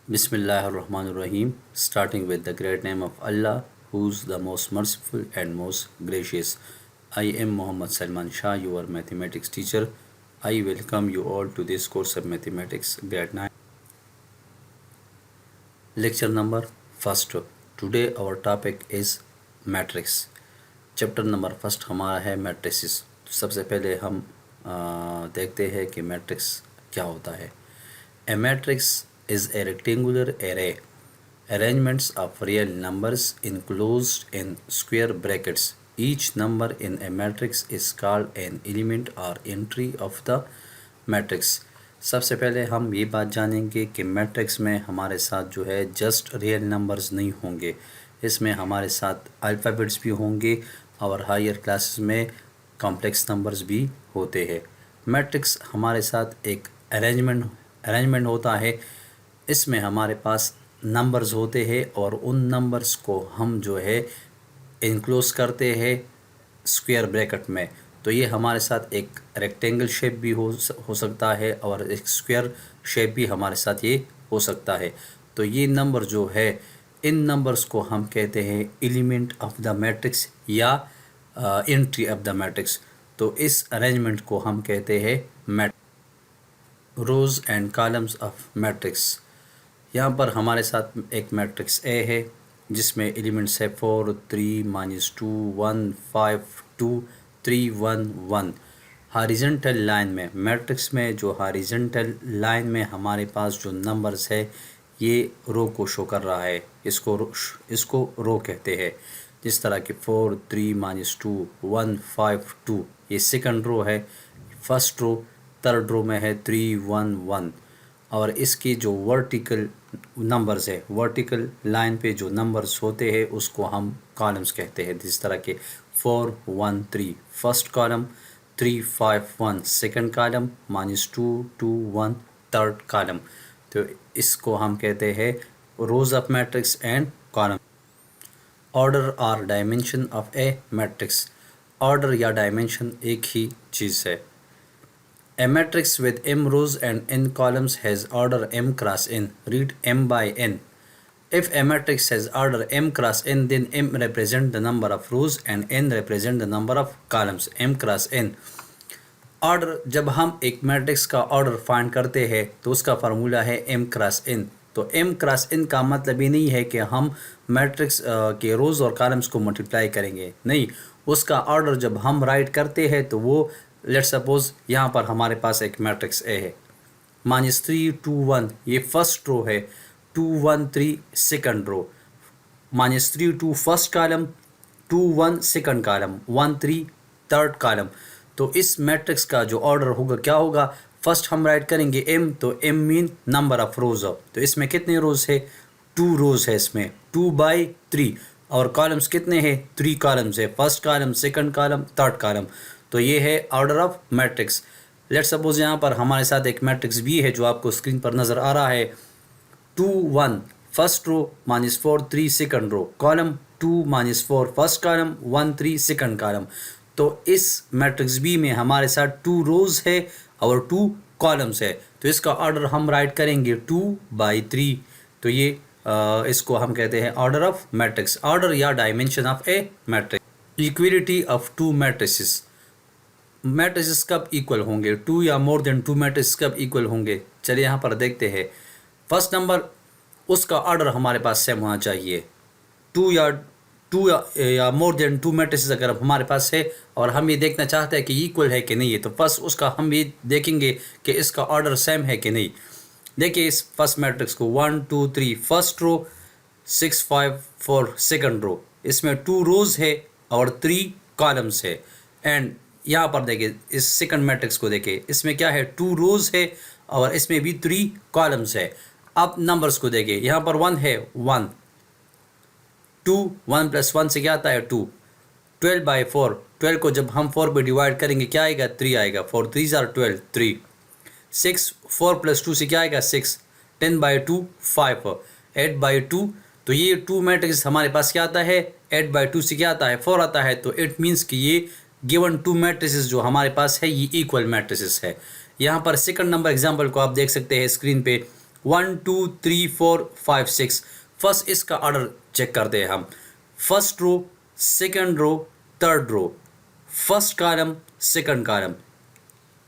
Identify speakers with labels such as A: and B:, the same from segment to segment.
A: Bismillahirrahmanirrahim. Starting with the great name of Allah, who's the most merciful and most gracious. I am Muhammad Salman Shah, your mathematics teacher. I welcome you all to this course of mathematics, grade 9. Lecture number first. Today our topic is matrix. Chapter number first हमारा है matrices. तो सबसे पहले हम देखते हैं कि matrix क्या होता है। ए matrix is a rectangular array arrangements of real numbers enclosed in square brackets. Each number in a matrix is called an element or entry of the matrix. सबसे पहले हम ये बात जानेंगे कि मैट्रिक्स में हमारे साथ जो है जस्ट रियल नंबर्स नहीं होंगे, इसमें हमारे साथ अल्फ़ाबेट्स भी होंगे और हायर क्लासेस में कॉम्प्लेक्स नंबर्स भी होते हैं। मैट्रिक्स हमारे साथ एक अरेंजमेंट होता है। इसमें हमारे पास नंबर्स होते हैं और उन नंबर्स को हम जो है इनक्लोज करते हैं स्क्वायर ब्रैकेट में। तो ये हमारे साथ एक रेक्टेंगल शेप भी हो सकता है और एक स्क्वायर शेप भी हमारे साथ ये हो सकता है। तो ये नंबर जो है, इन नंबर्स को हम कहते हैं एलिमेंट ऑफ द मैट्रिक्स या एंट्री ऑफ द मैट्रिक्स। तो इस अरेंजमेंट को हम कहते हैं रोज एंड कॉलम्स ऑफ मैट्रिक्स। यहाँ पर हमारे साथ एक मैट्रिक्स ए है जिसमें एलिमेंट्स है 4 3 -2 1 5 2 3 1 1। हॉरिजॉन्टल लाइन में, मैट्रिक्स में जो हॉरिजॉन्टल लाइन में हमारे पास जो नंबर्स है ये रो को शो कर रहा है, इसको रो कहते हैं। जिस तरह कि 4 3 -2 1 5 2 ये सेकंड रो है। फर्स्ट रो थर्ड रो में है 3 1 1। और इसकी जो वर्टिकल नंबर्स है, वर्टिकल लाइन पे जो नंबर्स होते हैं उसको हम कॉलम्स कहते हैं। जिस तरह के 4 1 3 first column, 3 5 1 second column, -2 2 1 third column. तो इसको हम कहते हैं rows of matrix and column. Order और dimension of a matrix. Order या डायमेंशन एक ही चीज़ है। A matrix with m rows and n columns has order m cross n. Read m by n. If a matrix has order m cross n, then m represent the number of rows and n represent the number of columns. m cross n. Order, जब हम एक matrix का order find करते हैं तो उसका formula है m cross n। तो m क्रॉस n का मतलब ये नहीं है कि हम मैट्रिक्स के रोज़ और कॉलम्स को मल्टीप्लाई करेंगे, नहीं। उसका ऑर्डर जब हम राइट करते हैं तो वो, लेट्स सपोज यहाँ पर हमारे पास एक मैट्रिक्स ए है, -3 2 1 ये फर्स्ट रो है, 2 1 3 second row, -3 2 first column, 2 1 second column, 1 3 third column. तो इस मैट्रिक्स का जो ऑर्डर होगा क्या होगा, फर्स्ट हम राइट करेंगे m, तो m मीन नंबर ऑफ रोज। तो इसमें कितने रोज है, 2 रोज है इसमें, 2/3। और कॉलम्स कितने हैं, 3 कॉलम्स है, first column, second column, third column. तो ये है order of matrix. Let's suppose यहाँ पर हमारे साथ एक मैट्रिक्स भी है जो आपको स्क्रीन पर नज़र आ रहा है। 2 1 first row, -4 3 second row, column 2 -4 first column, 1 3 second column. तो इस मैट्रिक्स बी में हमारे साथ 2 रोज है और 2 कॉलम्स है। तो इसका ऑर्डर हम राइट करेंगे 2/3। तो ये इसको हम कहते हैं ऑर्डर ऑफ मैट्रिक्स। ऑर्डर या dimension of a matrix. Equality of 2 matrices. Matrices कब इक्वल होंगे, 2 या मोर देन 2 मैट्रिसेस कब इक्वल होंगे, चलिए यहाँ पर देखते हैं। फर्स्ट नंबर, उसका ऑर्डर हमारे पास सेम होना चाहिए। 2 या मोर देन 2 मैट्रिसेस अगर हमारे पास है और हम ये देखना चाहते हैं कि इक्वल है कि नहीं है, तो फर्स्ट उसका हम ये देखेंगे कि इसका ऑर्डर सेम है कि नहीं। देखिए इस फर्स्ट मैट्रिक्स को, 1 2 3 फर्स्ट रो, 6 5 4 सेकंड रो, इसमें 2 रोज है और 3 कॉलम्स है। एंड यहाँ पर देखिए इस सेकंड मैट्रिक्स को देखिए, इसमें क्या है, 2 रोज है और इसमें भी 3 कॉलम्स है। अब नंबर्स को देखिए, यहाँ पर 1 है, 1 2 1 + 1 से क्या आता है 2। 12/4, 12 को जब हम 4 पे डिवाइड करेंगे क्या आएगा, 3 आएगा। 4 3 are 12 3। 6 4 + 2 से क्या आएगा 6। 10/2 5। 8/2, तो ये 2 मैट्रिक्स हमारे पास क्या आता है, 8/2 से क्या आता है 4 आता है। तो इट मीन्स कि ये गिवन 2 मैट्रिसेस जो हमारे पास है ये इक्वल मैट्रिसेस है। यहाँ पर सेकंड नंबर एग्जांपल को आप देख सकते हैं स्क्रीन पे, 1 2 3 4 5 6। फर्स्ट इसका ऑर्डर चेक करते हैं हम। First row, second row, third row, first column, second column.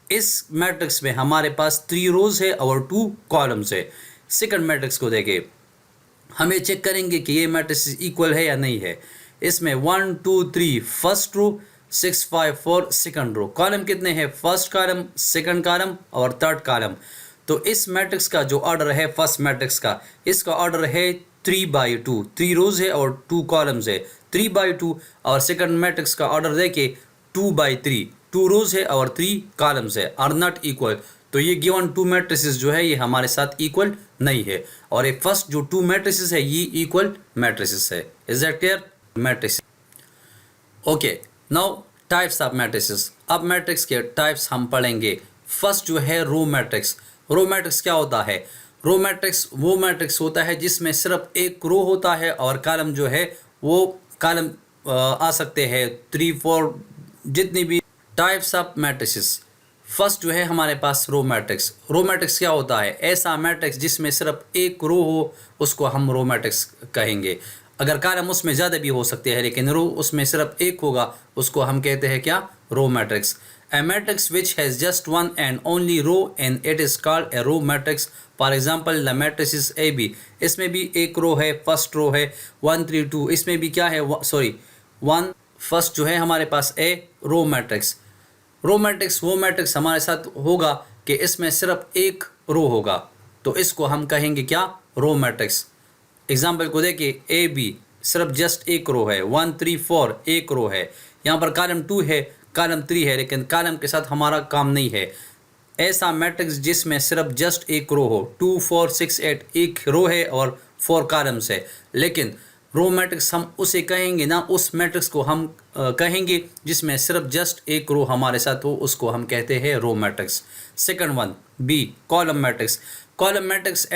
A: इस मैट्रिक्स में हमारे पास 3 रोज है और 2 कॉलम्स है। सेकंड मैट्रिक्स को देखें, हमें चेक करेंगे कि ये मैट्रिक्स इक्वल है या नहीं है। इसमें 1 2 3 first row, 6 5 4 second row. Column कितने हैं? फर्स्ट कॉलम, सेकंड कॉलम और थर्ड कॉलम। तो इस मैट्रिक्स का जो ऑर्डर है फर्स्ट मैट्रिक्स का, इसका ऑर्डर है 3/2। 3 रोज है और 2 कॉलम्स है, 3/2। और सेकंड मैट्रिक्स का ऑर्डर देखिए 2/3। 2 रोज है और 3 कॉलम्स है, आर नॉट इक्वल। तो ये गिवन 2 मैट्रिसेस जो है ये हमारे साथ इक्वल नहीं है। और ये फर्स्ट जो 2 मैट्रिसेस है ये इक्वल मैट्रिसेस है। Is that clear? Matrix. Okay, now types of matrices. अब मैट्रिक्स के टाइप्स हम पढ़ेंगे। फर्स्ट जो है रो मैट्रिक्स। रो मैट्रिक्स क्या होता है? रो मैट्रिक्स वो मैट्रिक्स होता है जिसमें सिर्फ एक रो होता है और कॉलम जो है वो कॉलम आ सकते हैं 3 4 जितनी भी। Types of matrices. फर्स्ट जो है हमारे पास रो मैट्रिक्स। रो मैट्रिक्स क्या होता है? ऐसा मैट्रिक्स जिसमें सिर्फ एक रो हो उसको हम रो मैट्रिक्स कहेंगे। अगर कॉलम उसमें ज़्यादा भी हो सकते हैं लेकिन रो उसमें सिर्फ एक होगा उसको हम कहते हैं क्या? Row matrix. A matrix which has just one and only row and it is called a row matrix. For example, the matrix is AB. इसमें भी एक रो है, फर्स्ट रो है 1 3 2। इसमें भी क्या है? सॉरी 1 फर्स्ट जो है हमारे पास ए रो मैट्रिक्स। रो मैट्रिक्स वो मैट्रिक्स हमारे साथ होगा कि इसमें सिर्फ एक रो होगा तो इसको हम कहेंगे क्या? Row matrix. एग्जाम्पल को देखिए, ए बी सिर्फ जस्ट एक रो है, 1 3 4 एक रो है। यहाँ पर कॉलम 2 है, कॉलम 3 है, लेकिन कॉलम के साथ हमारा काम नहीं है। ऐसा मैट्रिक्स जिसमें सिर्फ जस्ट एक रो हो, 2 4 6 8 एक रो है और 4 कॉलम्स है। लेकिन रो मैट्रिक्स हम उसे कहेंगे ना, उस मैट्रिक्स को हम कहेंगे जिसमें सिर्फ जस्ट एक रो हमारे साथ हो, उसको हम कहते हैं row matrix. Second one B column matrix. Column matrix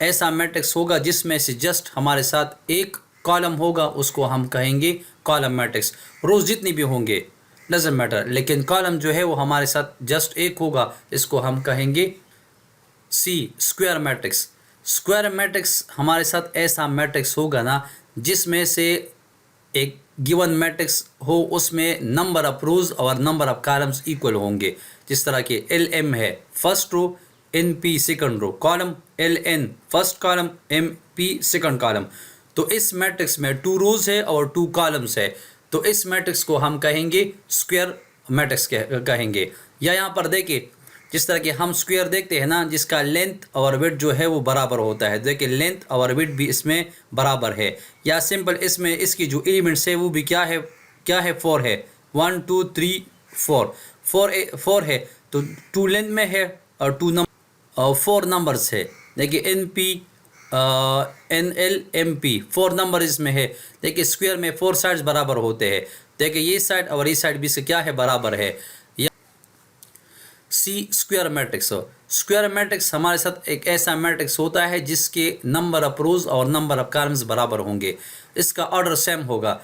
A: ऐसा मैट्रिक्स होगा जिसमें से जस्ट हमारे साथ एक कॉलम होगा, उसको हम कहेंगे कॉलम मैट्रिक्स। रोज जितनी भी होंगे डजंट मैटर, लेकिन कॉलम जो है वो हमारे साथ जस्ट एक होगा, इसको हम कहेंगे सी स्क्वायर मैट्रिक्स। स्क्वायर मैट्रिक्स हमारे साथ ऐसा मैट्रिक्स होगा ना जिसमें से एक गिवन मैट्रिक्स हो, उसमें नंबर ऑफ रोज और नंबर ऑफ कॉलम्स इक्वल होंगे। जिस तरह के एल एम है first row, N P second row, column L N first column, M P second column. तो इस मैट्रिक्स में 2 रोज है और 2 कॉलम्स है, तो इस मैट्रिक्स को हम कहेंगे स्क्वायर मैट्रिक्स कहेंगे। या यहाँ पर देखिए, जिस तरह के हम स्क्वायर देखते हैं ना जिसका लेंथ और विड्थ जो है वो बराबर होता है, देखिए लेंथ और विड्थ भी इसमें बराबर है। या सिंपल इसमें इसकी जो एलिमेंट्स है वो भी क्या है? 4 है, 1 2 3 4 4 है। तो 2 लेंथ में है और 4 नंबर्स है। देखिए N P N L M P 4 number इसमें है। देखिए स्क्वायर में 4 साइड्स बराबर होते हैं। देखिए ये साइड और ये साइड भी से क्या है? बराबर है। या सी स्क्वायर मैट्रिक्स। स्क्वायर मैट्रिक्स हमारे साथ एक ऐसा मैट्रिक्स होता है जिसके नंबर ऑफ रोज और नंबर ऑफ कॉलम्स बराबर होंगे, इसका ऑर्डर सेम होगा।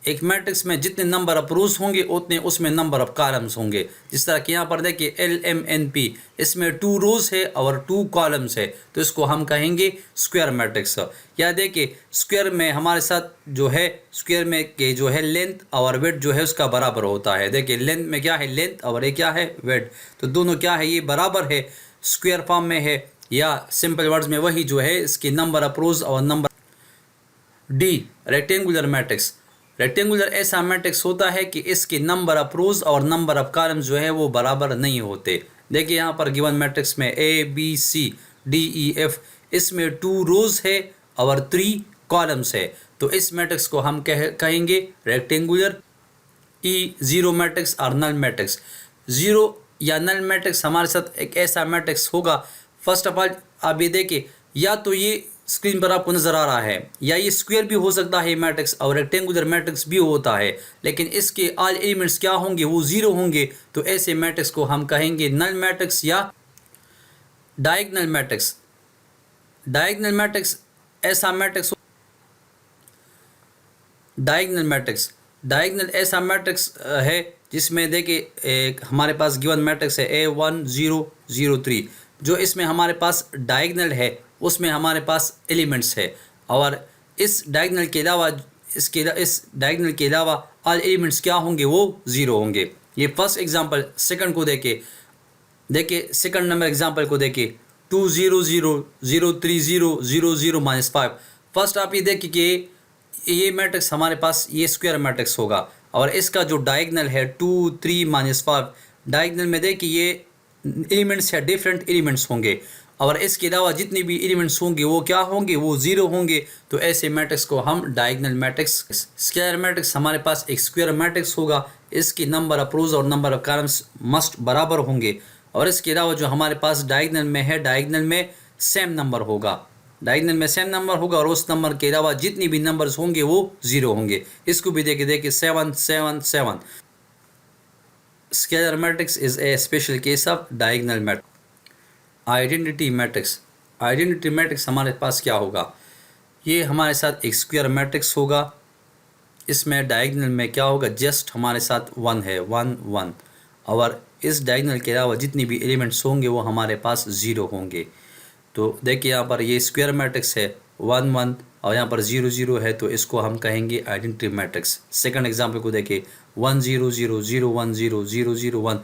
A: एक मैट्रिक्स में जितने नंबर ऑफ रोज होंगे उतने उसमें नंबर ऑफ कॉलम्स होंगे। जिस तरह कि यहाँ पर देखिए एल एम एन पी, इसमें 2 रोज है और 2 कॉलम्स है, तो इसको हम कहेंगे स्क्वायर मैट्रिक्स। या देखिए स्क्वायर में हमारे साथ जो है, स्क्वायर में के जो है लेंथ और वेट जो है उसका बराबर होता है। देखिए लेंथ में क्या है? लेंथ और ये क्या है? वेट। तो दोनों क्या है? ये बराबर है, स्क्वायर फॉर्म में है। या सिंपल वर्ड्स में वही जो है इसकी नंबर ऑफ रोज और number. D rectangular matrix. Rectangular ऐसा मैट्रिक्स होता है कि इसके नंबर ऑफ रोज और नंबर ऑफ कॉलम्स जो है वो बराबर नहीं होते। देखिए यहाँ पर गिवन मैट्रिक्स में A B C D E F, इसमें 2 रोज है और 3 कॉलम्स है, तो इस मैट्रिक्स को हम कहेंगे रेक्टेंगुलर। ई जीरो मैट्रिक्स और नल मैट्रिक्स। जीरो या नल मैट्रिक्स हमारे साथ एक ऐसा मैट्रिक्स होगा। फर्स्ट ऑफ ऑल आप ये देखिए, या तो ये स्क्रीन पर आपको नजर आ रहा है, या ये स्क्वायर भी हो सकता है मैट्रिक्स और रेक्टेंगुलर मैट्रिक्स भी होता है, लेकिन इसके ऑल एलिमेंट्स क्या होंगे? वो 0 होंगे। तो ऐसे मैट्रिक्स को हम कहेंगे नल मैट्रिक्स या डायगोनल मैट्रिक्स। डायगोनल मैट्रिक्स ऐसा मैट्रिक्स, डायगोनल ऐसा मैट्रिक्स है जिसमें देखिए एक हमारे पास गिवन मैट्रिक्स है A1003, जो इसमें हमारे पास डायगोनल है उसमें हमारे पास एलिमेंट्स है, और इस डायगोनल के अलावा इस डायगोनल के अलावा ऑल एलिमेंट्स क्या होंगे, वो ज़ीरो होंगे। ये फर्स्ट एग्जांपल। सेकंड को देखिए सेकंड नंबर एग्जांपल को देखिए 200 030 00 फर्स्ट आप ये देखिए कि ये मैट्रिक्स हमारे पास ये स्क्वायर मैट्रिक्स होगा, और इसका जो डायगोनल है 2 3 -5, डायगोनल में देखिए ये एलिमेंट्स है, डिफरेंट एलिमेंट्स होंगे, और इसके अलावा जितने भी एलिमेंट्स होंगे वो क्या होंगे, वो ज़ीरो होंगे। तो ऐसे मैट्रिक्स को हम डायगोनल मैट्रिक्स। स्क्वायर मैट्रिक्स हमारे पास एक स्क्वायर मैट्रिक्स होगा, इसकी नंबर ऑफ रोज और नंबर ऑफ कॉलम्स मस्ट बराबर होंगे, और इसके अलावा जो हमारे पास डायगोनल में है, डायगोनल में सेम नंबर होगा, डायगोनल में सेम नंबर होगा, और उस नंबर के अलावा जितनी भी नंबर्स होंगे वो ज़ीरो होंगे। इसको भी देखिए 7 7 7। Scalar matrix is a special case of diagonal matrix. Identity matrix. Identity matrix हमारे पास क्या होगा, ये हमारे साथ एक स्क्वायर मैट्रिक्स होगा, इसमें डायगोनल में क्या होगा, जस्ट हमारे साथ 1 है, 1 1, और इस डायगोनल के अलावा जितनी भी एलिमेंट्स होंगे वो हमारे पास ज़ीरो होंगे। तो देखिए यहाँ पर ये स्क्वायर मैट्रिक्स है 1 1, और यहाँ पर 0 0 है, तो इसको हम कहेंगे आइडेंटिटी मैट्रिक्स। सेकंड एग्जांपल को देखिए 1 0 0 0 1 0 0 0 1।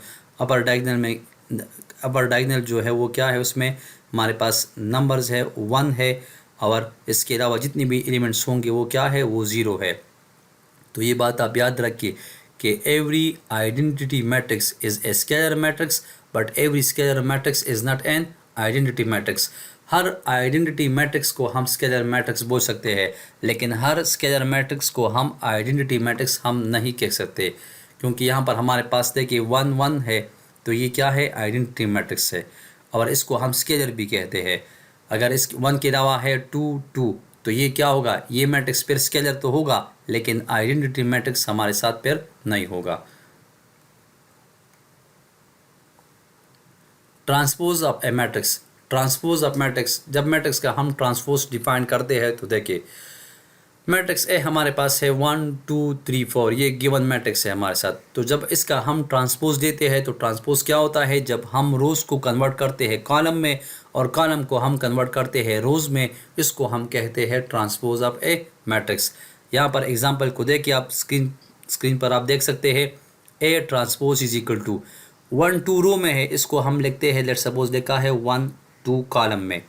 A: अपर डायगोनल जो है वो क्या है, उसमें हमारे पास नंबर्स है 1 है, और इसके अलावा जितनी भी एलिमेंट्स होंगे वो क्या है, वो ज़ीरो है। तो ये बात आप याद रखिए कि every identity matrix is a scalar matrix, but every scalar matrix is not an identity matrix. Her identity matrix को हम स्केलर मैट्रिक्स बोल सकते हैं, लेकिन हर स्केलर मैट्रिक्स को हम आइडेंटिटी मैट्रिक्स हम नहीं कह सकते, क्योंकि यहाँ पर हमारे पास देखिए 1 1 है, तो ये क्या है, आइडेंटिटी मैट्रिक्स है, और इसको हम स्केलर भी कहते हैं। अगर इस 1 के अलावा है 2 2, तो ये क्या होगा, ये मैट्रिक्स फिर स्केलर तो होगा, लेकिन आइडेंटिटी मैट्रिक्स हमारे साथ फिर नहीं होगा। Transpose of a matrix. Transpose of matrix, जब मैट्रिक्स का हम ट्रांसपोज डिफाइन करते हैं, तो देखिए मैट्रिक्स ए हमारे पास है 1 2 3 4, ये गिवन मैट्रिक्स है हमारे साथ। तो जब इसका हम ट्रांसपोज देते हैं, तो ट्रांसपोज क्या होता है, जब हम रोज़ को कन्वर्ट करते हैं कॉलम में, और कॉलम को हम कन्वर्ट करते हैं रोज़ में, इसको हम कहते हैं ट्रांसपोज ऑफ ए मैट्रिक्स। यहाँ पर एग्जांपल को देखिए, आप स्क्रीन पर आप देख सकते हैं, A transpose is equal to 1 2 row में है, इसको हम लिखते हैं, लेट सपोज देखा है 1 2 कॉलम में।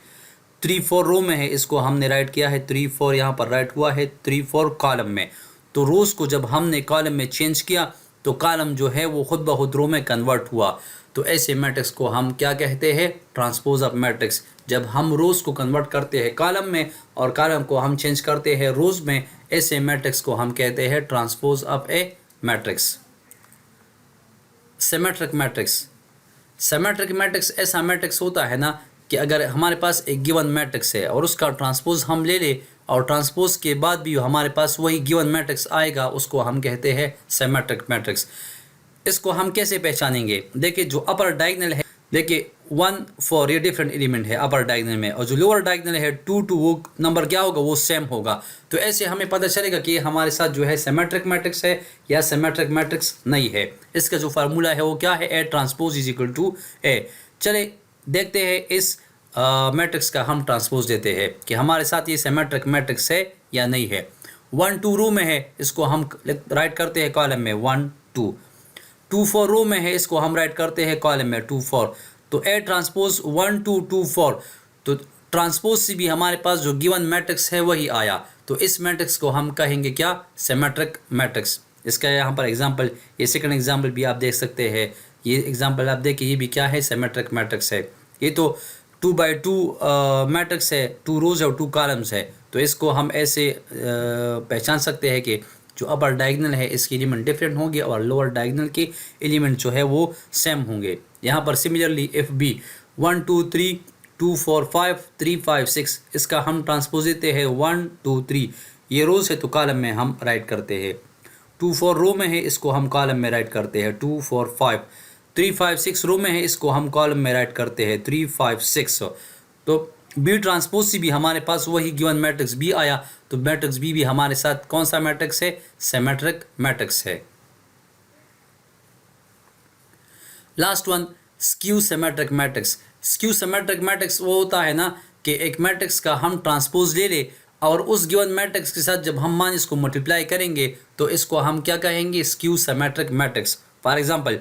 A: 3 4 रो में है, इसको हमने राइट किया है 3 4, यहाँ पर राइट हुआ है 3 4 कॉलम में। तो रोज़ को जब हमने कॉलम में चेंज किया, तो कॉलम जो है वो खुद ब खुद रो में कन्वर्ट हुआ। तो ऐसे मैट्रिक्स को हम क्या कहते हैं, ट्रांसपोज ऑफ मैट्रिक्स। जब हम रोज़ को कन्वर्ट करते हैं कॉलम में, और कॉलम को हम चेंज करते हैं रोज़ में, ऐसे मैट्रिक्स को हम कहते हैं transpose of a matrix. Symmetric matrix. Symmetric matrix ऐसा मैट्रिक्स होता है ना, कि अगर हमारे पास एक गिवन मैट्रिक्स है और उसका ट्रांसपोज हम ले ले, और ट्रांसपोज के बाद भी हमारे पास वही गिवन मैट्रिक्स आएगा, उसको हम कहते हैं सिमेट्रिक मैट्रिक्स। इसको हम कैसे पहचानेंगे, देखिए जो अपर डायगोनल है, देखिए 1 4 ये डिफरेंट एलिमेंट है अपर डायगोनल में, और जो लोअर डायगोनल है 2 2, वो नंबर क्या होगा, वो सेम होगा। तो ऐसे हमें पता चलेगा कि हमारे साथ जो है सिमेट्रिक मैट्रिक्स है या सिमेट्रिक मैट्रिक्स नहीं है। इसका जो फार्मूला है वो क्या है, A transpose is equal to A. चले देखते हैं इस मैट्रिक्स का हम ट्रांसपोज देते हैं कि हमारे साथ ये सिमेट्रिक मैट्रिक्स है या नहीं है। 1 2 रो में है, इसको हम राइट करते हैं कॉलम में 1 2। 2 4 रो में है, इसको हम राइट करते हैं कॉलम में 2 4। तो ए ट्रांसपोज 1 2 2 4, तो ट्रांसपोज से भी हमारे पास जो गिवन मैट्रिक्स है वही आया। तो इस मैट्रिक्स को हम कहेंगे क्या, सिमेट्रिक मैट्रिक्स। इसका यहाँ पर एग्जांपल, ये सेकंड एग्जांपल भी आप देख सकते हैं, ये एग्जांपल आप देखिए, ये भी क्या है, सिमेट्रिक मैट्रिक्स है। ये तो 2 by 2 मैट्रिक्स है, 2 रोज और 2 कॉलम्स है। तो इसको हम ऐसे पहचान सकते हैं कि जो अपर डायगोनल है इसके एलिमेंट डिफरेंट होंगे, और लोअर डायगोनल के एलिमेंट जो है वो सेम होंगे। यहाँ पर सिमिलरली इफ बी 1 2 3 2 4 5 3 5 6, इसका हम ट्रांसपोज देते हैं 1 2 3, ये रोज है तो कॉलम में हम राइट करते हैं। 2 4 रो में है, इसको हम कॉलम में राइट करते हैं 2 4 5। 3 5 6 रो में है, इसको हम कॉलम में राइट करते हैं 3 5 6। तो बी ट्रांसपोज से भी हमारे पास वही गिवन मैट्रिक्स बी आया, तो मैट्रिक्स बी भी हमारे साथ कौन सा मैट्रिक्स है, सिमेट्रिक मैट्रिक्स है। Last one, skew symmetric matrix. Skew symmetric matrix वो होता है ना कि एक मैट्रिक्स का हम ट्रांसपोज ले ले और उस गिवन मैट्रिक्स के साथ जब हम मान इसको मल्टीप्लाई करेंगे तो इसको हम क्या कहेंगे, skew symmetric matrix. For example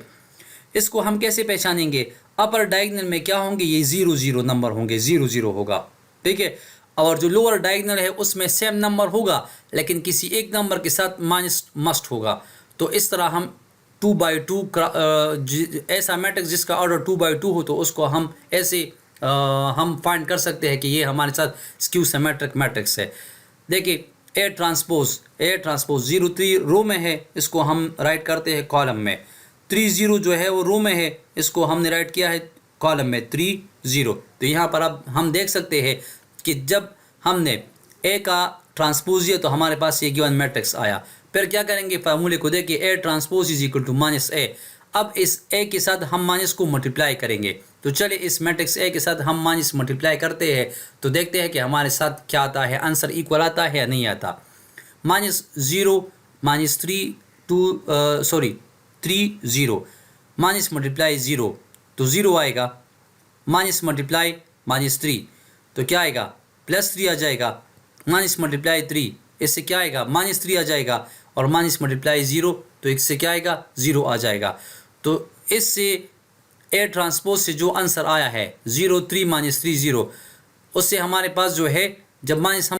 A: इसको हम कैसे पहचानेंगे, अपर डायगोनल में क्या होंगे, ये 0 0 नंबर होंगे, 0 0 होगा, ठीक है। और जो लोअर डायगोनल है उसमें सेम नंबर होगा लेकिन किसी एक नंबर के साथ माइनस मस्ट होगा। तो इस तरह हम 2/2 ऐसा मैट्रिक्स जिसका ऑर्डर 2/2 हो तो उसको हम ऐसे हम फाइंड कर सकते हैं कि ये हमारे साथ स्क्यू सिमेट्रिक मैट्रिक्स है। देखिए ए ट्रांसपोज 0 3 रो में है, इसको हम राइट करते हैं कॉलम में। 3 0 जो है वो रो में है, इसको हमने राइट किया है कॉलम में 3 0। तो यहाँ पर अब हम देख सकते हैं कि जब हमने ए का ट्रांसपोज दिया तो हमारे पास ये गिवन मैट्रिक्स आया। फिर क्या करेंगे, फार्मूले को देखिए, A transpose is equal to minus A. अब इस ए के साथ हम माइनस को मल्टीप्लाई करेंगे। तो चलिए इस मैट्रिक्स ए के साथ हम माइनस मल्टीप्लाई करते हैं तो देखते हैं कि हमारे साथ क्या आता है, आंसर इक्वल आता है या नहीं आता। -0 -3 3 0 माइनस मल्टीप्लाई 0 तो 0 आएगा, माइनस मल्टीप्लाई -3 तो क्या आएगा, +3 आ जाएगा। माइनस मल्टीप्लाई 3 इससे क्या आएगा, -3 आ जाएगा। और माइनस मल्टीप्लाई 0 तो इससे क्या आएगा, 0 आ जाएगा। तो इससे ए ट्रांसपोज से जो आंसर आया है 0 3 -3 0, उससे हमारे पास जो है जब माइनस हम